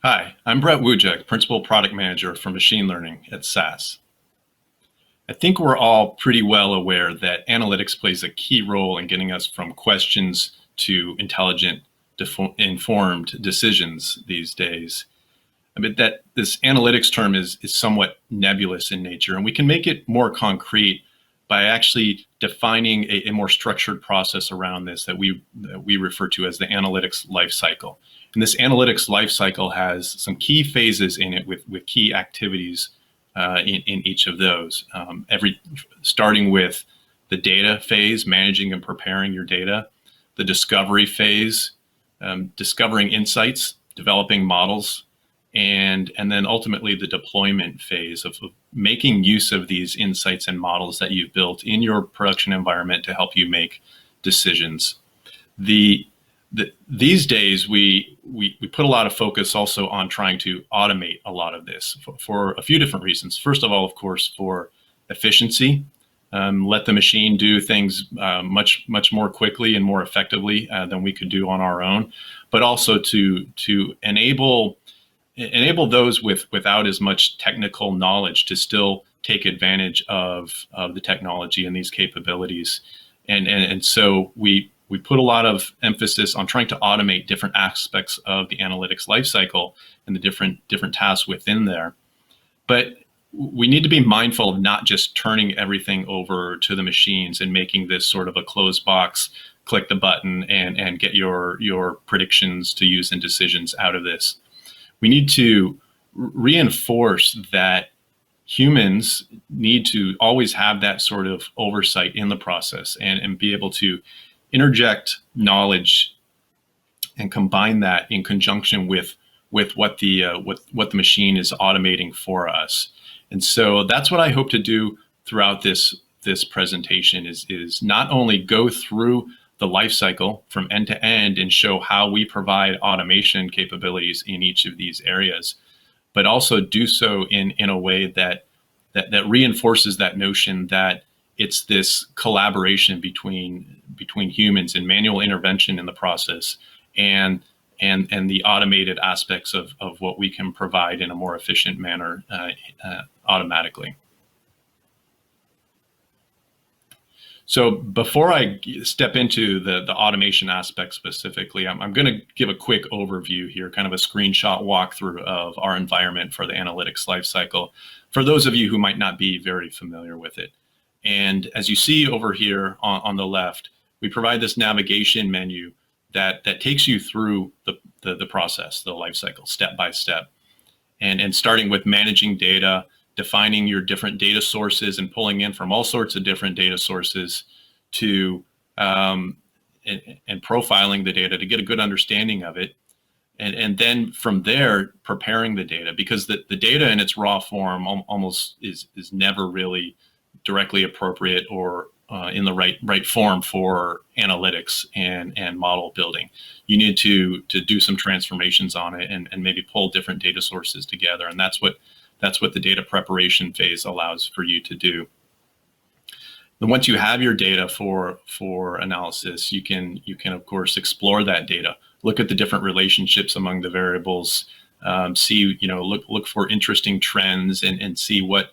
Hi, I'm Brett Wujek, Principal Product Manager for Machine Learning at SAS. I think we're all pretty well aware that analytics plays a key role in getting us from questions to intelligent, informed decisions these days. I mean, that this analytics term is somewhat nebulous in nature, and we can make it more concrete by actually defining a more structured process around this that we refer to as the analytics life cycle. And this analytics life cycle has some key phases in it with key activities in each of those. Starting with the data phase, managing and preparing your data, the discovery phase, discovering insights, developing models, and then ultimately the deployment phase of making use of these insights and models that you've built in your production environment to help you make decisions. These days we put a lot of focus also on trying to automate a lot of this for a few different reasons. First of all, of course, for efficiency. Let the machine do things much more quickly and more effectively than we could do on our own, but also to enable those without as much technical knowledge to still take advantage of the technology and these capabilities. And so we put a lot of emphasis on trying to automate different aspects of the analytics lifecycle and the different tasks within there. But we need to be mindful of not just turning everything over to the machines and making this sort of a closed box, click the button and get your predictions to use and decisions out of this. We need to reinforce that humans need to always have that sort of oversight in the process and be able to interject knowledge and combine that in conjunction with what the machine is automating for us. And so that's what I hope to do throughout this presentation is not only go through the life cycle from end to end and show how we provide automation capabilities in each of these areas, but also do so in a way that reinforces that notion that it's this collaboration between humans and manual intervention in the process and the automated aspects of what we can provide in a more efficient manner automatically. So before I step into the automation aspect specifically, I'm going to give a quick overview here, kind of a screenshot walkthrough of our environment for the analytics lifecycle, for those of you who might not be very familiar with it. And as you see over here on the left, we provide this navigation menu that takes you through the process, the lifecycle, step by step, and starting with managing data, defining your different data sources and pulling in from all sorts of different data sources to and profiling the data to get a good understanding of it. And then from there, preparing the data, because the data in its raw form almost is never really directly appropriate or in the right form for analytics and model building. You need to do some transformations on it and maybe pull different data sources together. And that's what the data preparation phase allows for you to do. Then once you have your data for analysis, you can of course explore that data, look at the different relationships among the variables, see, look for interesting trends and see what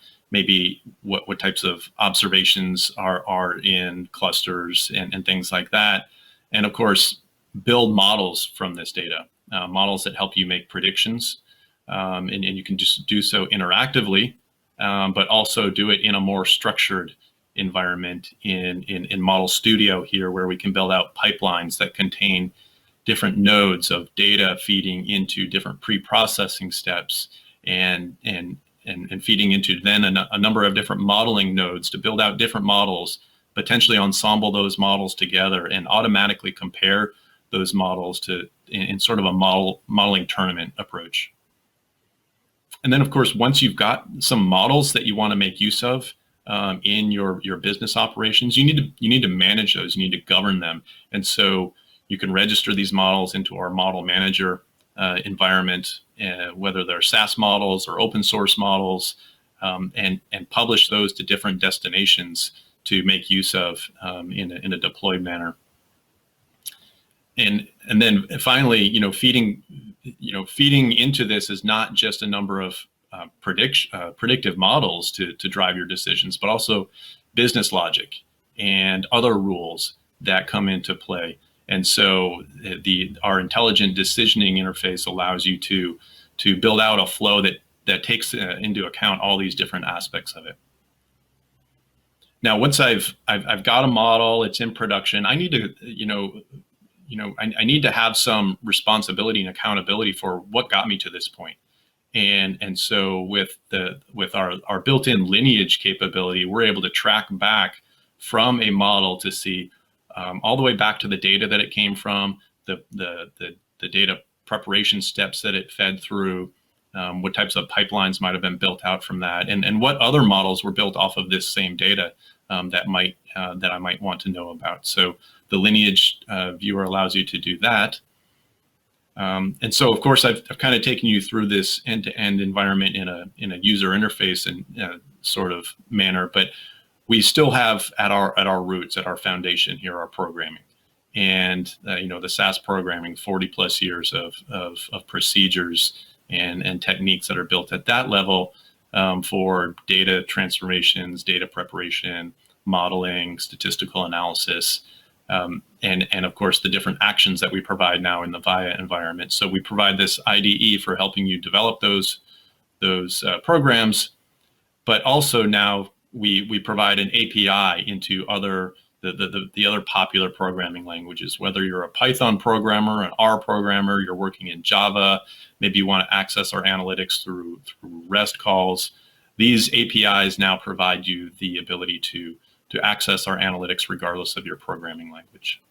types of observations are in clusters and things like that. And of course, build models from this data, models that help you make predictions. And you can just do so interactively, but also do it in a more structured environment in Model Studio here, where we can build out pipelines that contain different nodes of data feeding into different pre-processing steps and feeding into then a number of different modeling nodes to build out different models, potentially ensemble those models together and automatically compare those models in sort of a modeling tournament approach. And then, of course, once you've got some models that you want to make use of in your business operations, you need to manage those. You need to govern them. And so you can register these models into our model manager environment, whether they're SaaS models or open source models, and publish those to different destinations to make use of in a deployed manner. And then finally, feeding feeding into this is not just a number of predictive models to drive your decisions, but also business logic and other rules that come into play. And so our intelligent decisioning interface allows you to build out a flow that takes into account all these different aspects of it. Now, once I've got a model, it's in production, I need to, I need to have some responsibility and accountability for what got me to this point. And so with our built-in lineage capability, we're able to track back from a model to see all the way back to the data that it came from, the data preparation steps that it fed through, what types of pipelines might have been built out from that, and what other models were built off of this same data that I might want to know about. So the lineage viewer allows you to do that. And so, of course, I've kind of taken you through this end-to-end environment in a user interface and sort of manner, but we still have at our roots, at our foundation here, our programming, and the SAS programming, 40+ years of procedures and techniques that are built at that level for data transformations, data preparation, modeling, statistical analysis. And of course, the different actions that we provide now in the VIA environment. So we provide this IDE for helping you develop those programs, but also now we provide an API into the other popular programming languages. Whether you're a Python programmer, an R programmer, you're working in Java, maybe you want to access our analytics through REST calls. These APIs now provide you the ability to access our analytics regardless of your programming language.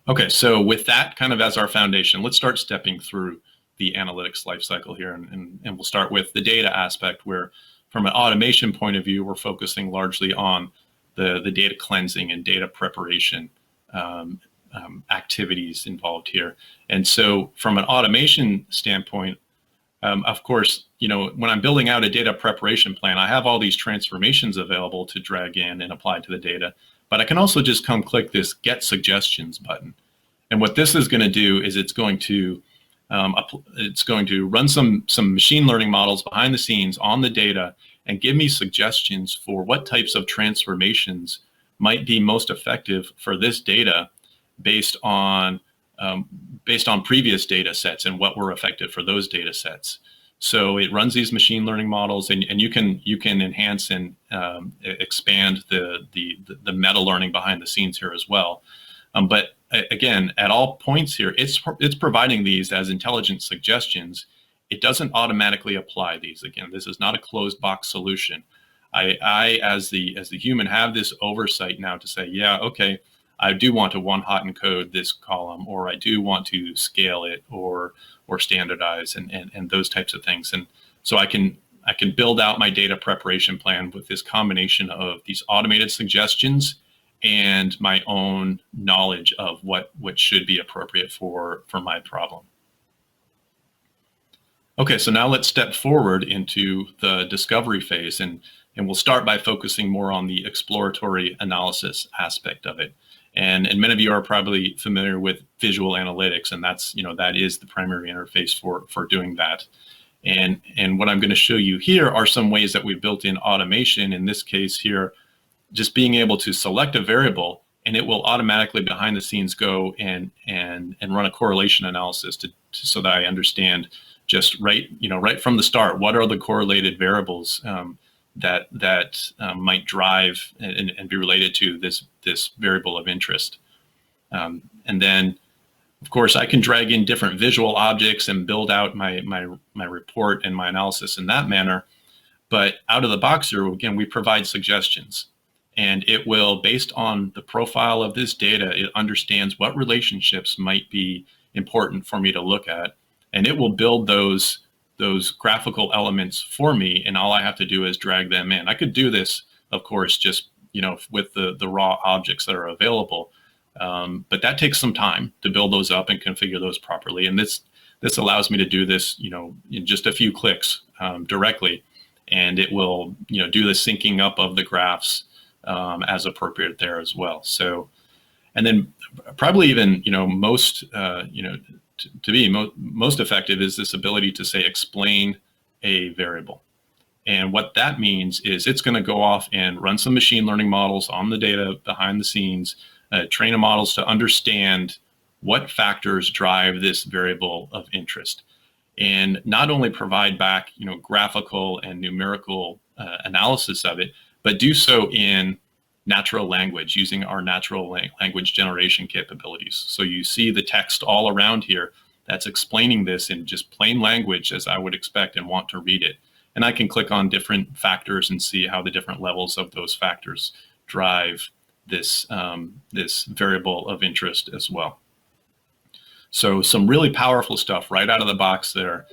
Okay, so with that kind of as our foundation, let's start stepping through the analytics lifecycle here, and we'll start with the data aspect, where from an automation point of view, we're focusing largely on the data cleansing and data preparation activities involved here. And so from an automation standpoint, of course, when I'm building out a data preparation plan, I have all these transformations available to drag in and apply to the data, but I can also just come click this Get Suggestions button. And what this is going to do is it's going to run some machine learning models behind the scenes on the data and give me suggestions for what types of transformations might be most effective for this data based on previous data sets and what were effective for those data sets. So it runs these machine learning models, and you can enhance and expand the meta learning behind the scenes here as well. But again, at all points here, it's providing these as intelligent suggestions. It doesn't automatically apply these. Again, this is not a closed box solution. I as the human have this oversight now to say, yeah, okay, I do want to one-hot encode this column, or I do want to scale it or standardize and those types of things. And so I can build out my data preparation plan with this combination of these automated suggestions and my own knowledge of what should be appropriate for my problem. Okay, so now let's step forward into the discovery phase, and we'll start by focusing more on the exploratory analysis aspect of it. And many of you are probably familiar with visual analytics, and that is the primary interface for doing that. And what I'm going to show you here are some ways that we've built in automation. In this case here, just being able to select a variable, and it will automatically behind the scenes go and run a correlation analysis so that I understand just right from the start, what are the correlated variables that might drive and be related to this variable of interest. And then, of course, I can drag in different visual objects and build out my report and my analysis in that manner. But out of the box here, again, we provide suggestions. And it will, based on the profile of this data, it understands what relationships might be important for me to look at. And it will build those graphical elements for me, and all I have to do is drag them in. I could do this, of course, just with the raw objects that are available, but that takes some time to build those up and configure those properly. And this allows me to do this, in just a few clicks directly, and it will do the syncing up of the graphs as appropriate there as well. So, and then probably even most to be most effective is this ability to say explain a variable. And what that means is it's going to go off and run some machine learning models on the data behind the scenes, train the models to understand what factors drive this variable of interest, and not only provide back, graphical and numerical analysis of it, but do so in natural language using our natural language generation capabilities. So you see the text all around here that's explaining this in just plain language as I would expect and want to read it. And I can click on different factors and see how the different levels of those factors drive this, this variable of interest as well. So some really powerful stuff right out of the box there,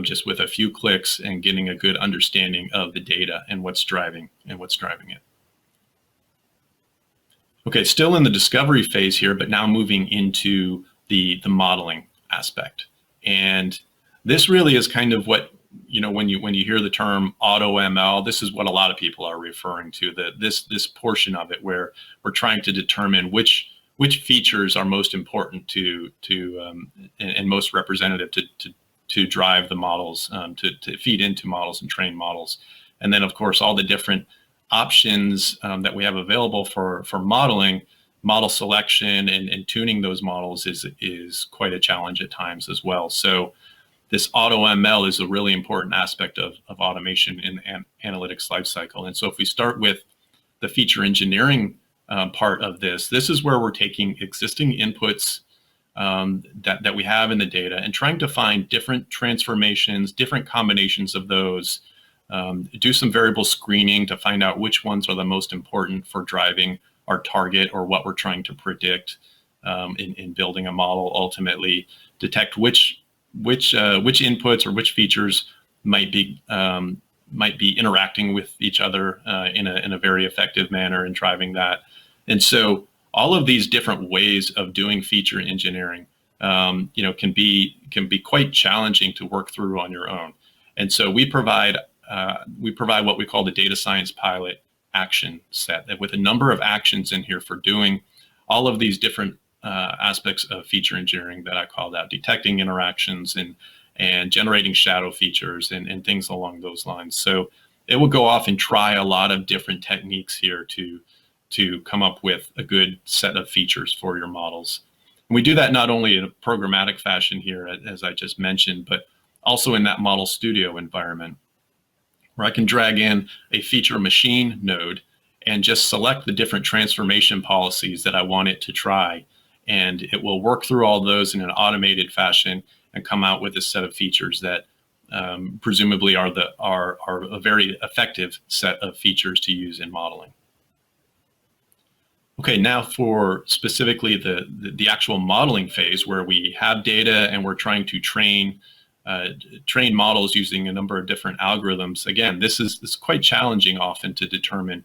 just with a few clicks and getting a good understanding of the data and what's driving it. Okay, still in the discovery phase here, but now moving into the modeling aspect. And this really is kind of what, when you hear the term AutoML, this is what a lot of people are referring to, this portion of it where we're trying to determine which features are most important to and most representative to drive the models, to feed into models and train models. And then, of course, all the different options that we have available for modeling, model selection and tuning those models is quite a challenge at times as well. So this AutoML is a really important aspect of automation in the analytics lifecycle. And so if we start with the feature engineering part of this is where we're taking existing inputs that we have in the data and trying to find different transformations, different combinations of those, do some variable screening to find out which ones are the most important for driving our target or what we're trying to predict in building a model, ultimately detect which inputs or which features might be interacting with each other in a very effective manner and driving that. And so all of these different ways of doing feature engineering, can be quite challenging to work through on your own. And so we provide what we call the data science pilot action set, that with a number of actions in here for doing all of these different aspects of feature engineering that I called out, detecting interactions and generating shadow features and things along those lines. So it will go off and try a lot of different techniques here to come up with a good set of features for your models. And we do that not only in a programmatic fashion here, as I just mentioned, but also in that Model Studio environment, where I can drag in a feature machine node and just select the different transformation policies that I want it to try. And it will work through all those in an automated fashion and come out with a set of features that presumably are a very effective set of features to use in modeling. Okay, now for specifically the actual modeling phase, where we have data and we're trying to train models using a number of different algorithms. Again, this is quite challenging often to determine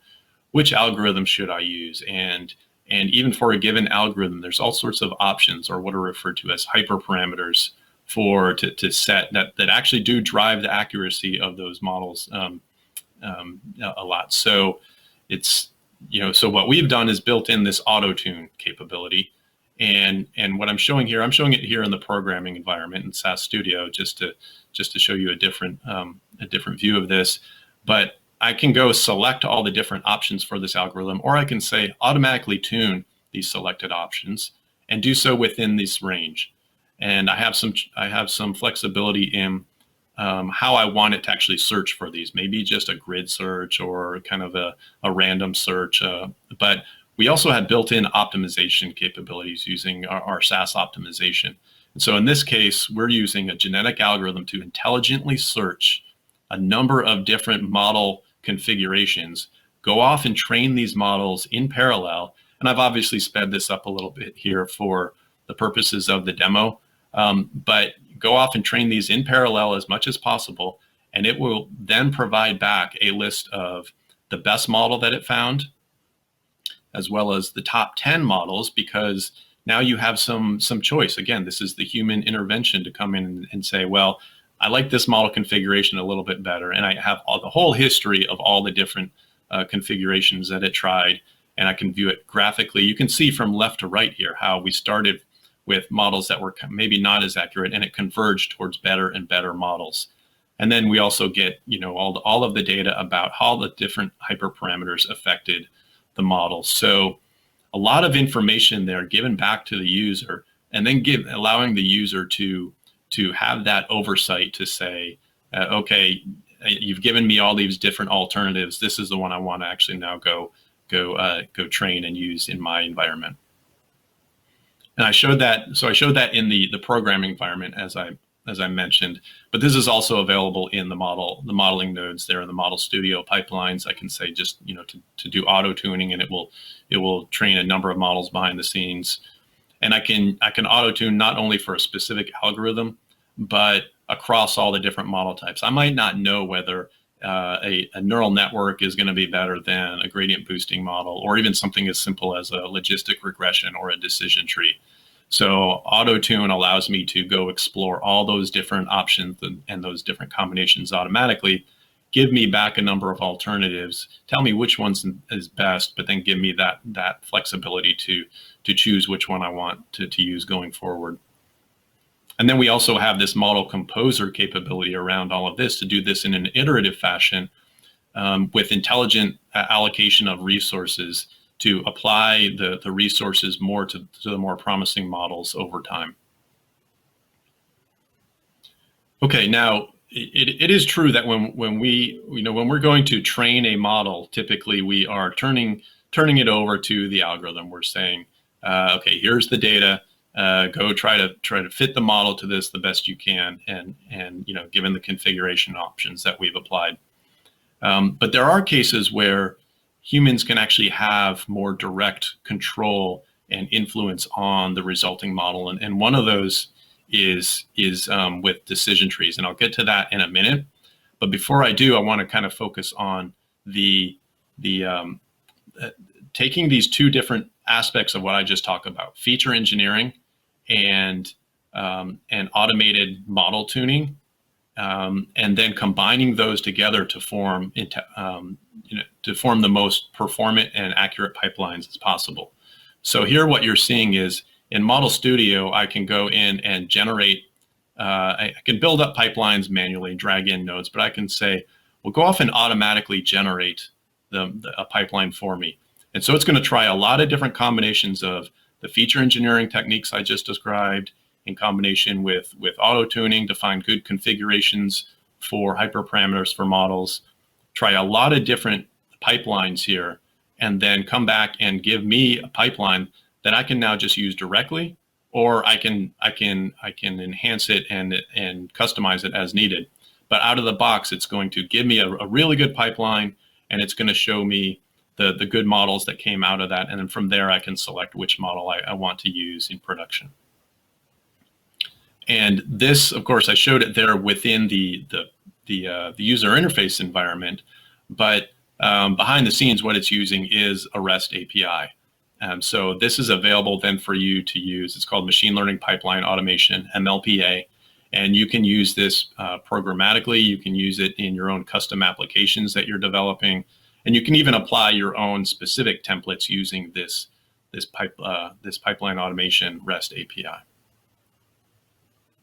which algorithm should I use. And even for a given algorithm, there's all sorts of options, or what are referred to as hyperparameters, to set that actually do drive the accuracy of those models a lot. So it's, so what we've done is built in this auto tune capability. And what I'm showing it here in the programming environment in SAS Studio, just to show you a different view of this. But I can go select all the different options for this algorithm, or I can say automatically tune these selected options and do so within this range. And I have some flexibility in how I want it to actually search for these, maybe just a grid search or kind of a random search. But we also had built-in optimization capabilities using our SAS optimization. And so in this case, we're using a genetic algorithm to intelligently search a number of different model configurations, go off and train these models in parallel. And I've obviously sped this up a little bit here for the purposes of the demo, but go off and train these in parallel as much as possible. And it will then provide back a list of the best model that it found, as well as the top 10 models, because now you have some choice. Again, this is the human intervention to come in and say, well, I like this model configuration a little bit better. And I have the whole history of all the different configurations that it tried, and I can view it graphically. You can see from left to right here how we started with models that were maybe not as accurate, and it converged towards better and better models. And then we also get, all of the data about how the different hyperparameters affected the model. So a lot of information there given back to the user, and then allowing the user to have that oversight to say, okay, you've given me all these different alternatives. This is the one I want to actually now go train and use in my environment. And I showed that. So I showed that in the programming environment, as I mentioned, but this is also available in the modeling nodes there in the Model Studio pipelines. I can say just, to do auto tuning, and it will train a number of models behind the scenes. And I can auto tune not only for a specific algorithm, but across all the different model types. I might not know whether a neural network is going to be better than a gradient boosting model, or even something as simple as a logistic regression or a decision tree. So AutoTune allows me to go explore all those different options and those different combinations automatically, give me back a number of alternatives, tell me which one's is best, but then give me that flexibility to choose which one I want to use going forward. And then we also have this model composer capability around all of this to do this in an iterative fashion with intelligent allocation of resources to apply the resources more to the more promising models over time. Okay, now it is true that when we're going to train a model, typically we are turning it over to the algorithm. We're saying, okay, here's the data. Go try to fit the model to this the best you can, and given the configuration options that we've applied. But there are cases where humans can actually have more direct control and influence on the resulting model, and one of those is with decision trees, and I'll get to that in a minute. But before I do, I want to kind of focus on the taking these two different aspects of what I just talked about: feature engineering and automated model tuning, and then combining those together to form the most performant and accurate pipelines as possible. So here, what you're seeing is in Model Studio, I can go in and generate. I can build up pipelines manually, drag in nodes, but I can say, well, go off and automatically generate a pipeline for me. And so it's going to try a lot of different combinations of the feature engineering techniques I just described, in combination with auto tuning to find good configurations for hyperparameters for models, try a lot of different pipelines here, and then come back and give me a pipeline that I can now just use directly, or I can enhance it and customize it as needed. But out of the box, it's going to give me a really good pipeline, and it's going to show me the good models that came out of that. And then from there, I can select which model I want to use in production. And this, of course, I showed it there within the user interface environment, but behind the scenes, what it's using is a REST API. So this is available then for you to use. It's called Machine Learning Pipeline Automation, MLPA. And you can use this programmatically. You can use it in your own custom applications that you're developing. And you can even apply your own specific templates using this pipeline automation REST API.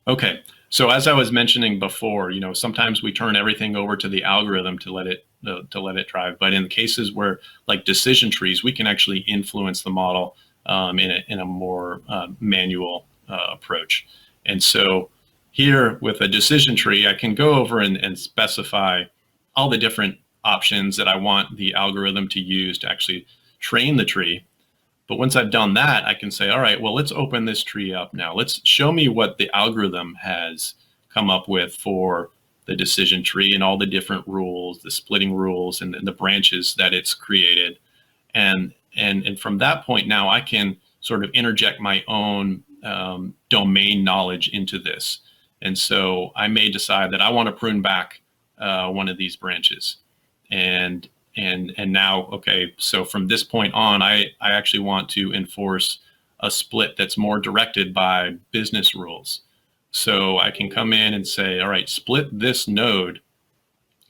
Okay, so as I was mentioning before, sometimes we turn everything over to the algorithm to let it drive. But in cases where, like decision trees, we can actually influence the model in a more manual approach. And so here with a decision tree, I can go over and specify all the different options that I want the algorithm to use to actually train the tree. But once I've done that, I can say, all right, well, let's open this tree up now. Let's show me what the algorithm has come up with for the decision tree and all the different rules, the splitting rules and the branches that it's created. And from that point now, I can sort of interject my own domain knowledge into this. And so I may decide that I want to prune back one of these branches. And now, okay, so from this point on, I actually want to enforce a split that's more directed by business rules. So I can come in and say, all right, split this node,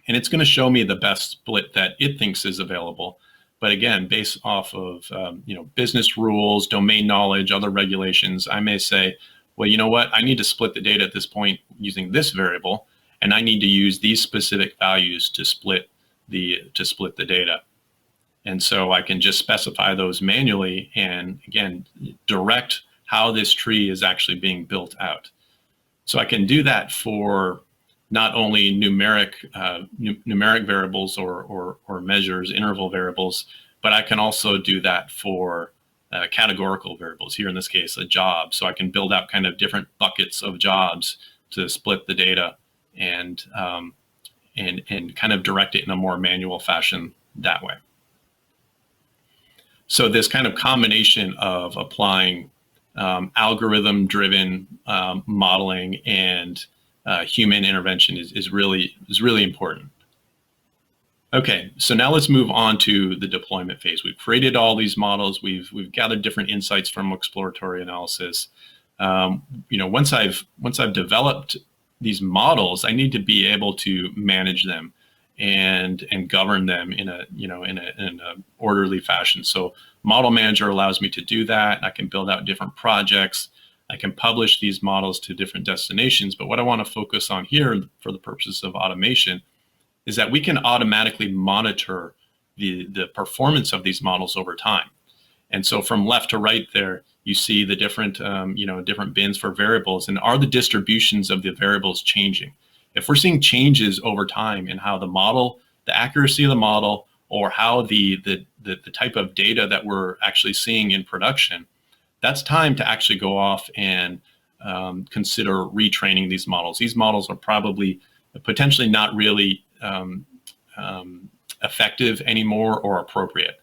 and it's going to show me the best split that it thinks is available. But again, based off of business rules, domain knowledge, other regulations, I may say, well, you know what? I need to split the data at this point using this variable, and I need to use these specific values to split the data. And so I can just specify those manually and, again, direct how this tree is actually being built out. So I can do that for not only numeric variables or measures, interval variables, but I can also do that for categorical variables, here in this case, a job. So I can build out kind of different buckets of jobs to split the data and kind of direct it in a more manual fashion that way. So this kind of combination of applying algorithm-driven modeling and human intervention is really important. Okay, so now let's move on to the deployment phase. We've created all these models. We've gathered different insights from exploratory analysis. Once I've developed these models, I need to be able to manage them and govern them in a orderly fashion. So Model Manager allows me to do that. I can build out different projects. I can publish these models to different destinations. But what I want to focus on here for the purposes of automation is that we can automatically monitor the performance of these models over time. And so from left to right there, you see the different different bins for variables, and are the distributions of the variables changing? If we're seeing changes over time in how the accuracy of the model, or how the type of data that we're actually seeing in production, that's time to actually go off and consider retraining these models. These models are probably potentially not really effective anymore or appropriate.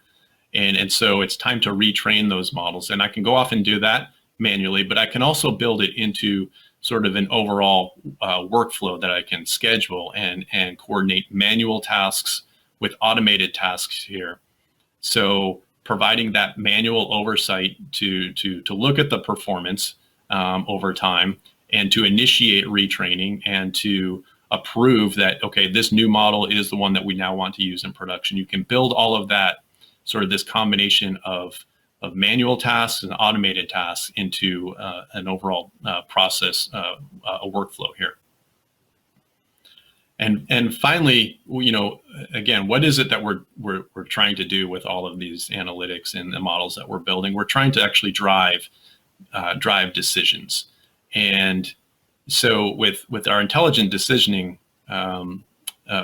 And so it's time to retrain those models. And I can go off and do that manually, but I can also build it into sort of an overall workflow that I can schedule and coordinate manual tasks with automated tasks here. So providing that manual oversight to look at the performance over time, and to initiate retraining, and to approve that, okay, this new model is the one that we now want to use in production. You can build all of that, sort of this combination of manual tasks and automated tasks, into an overall process, a workflow here. And finally, again, what is it that we're trying to do with all of these analytics and the models that we're building? We're trying to actually drive decisions. And so with our intelligent decisioning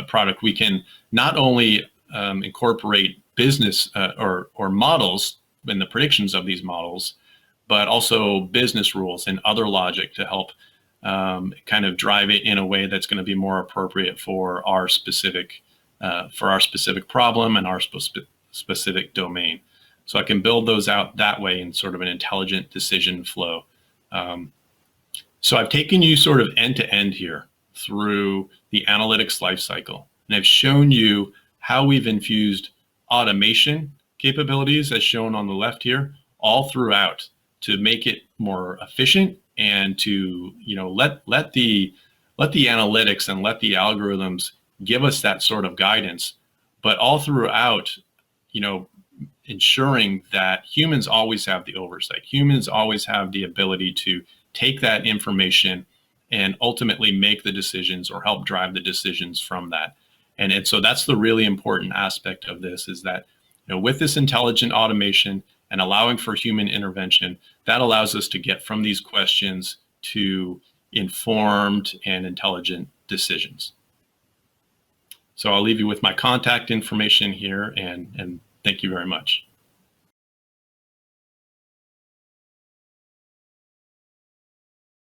product, we can not only incorporate business or models in the predictions of these models, but also business rules and other logic to help kind of drive it in a way that's going to be more appropriate for our specific problem and our specific domain. So I can build those out that way in sort of an intelligent decision flow. So I've taken you sort of end to end here through the analytics lifecycle, and I've shown you how we've infused automation capabilities, as shown on the left here, all throughout, to make it more efficient, and to let the analytics and let the algorithms give us that sort of guidance, but all throughout, ensuring that humans always have the oversight. Humans always have the ability to take that information and ultimately make the decisions, or help drive the decisions from that. And so that's the really important aspect of this, is that with this intelligent automation and allowing for human intervention, that allows us to get from these questions to informed and intelligent decisions. So I'll leave you with my contact information here, and thank you very much.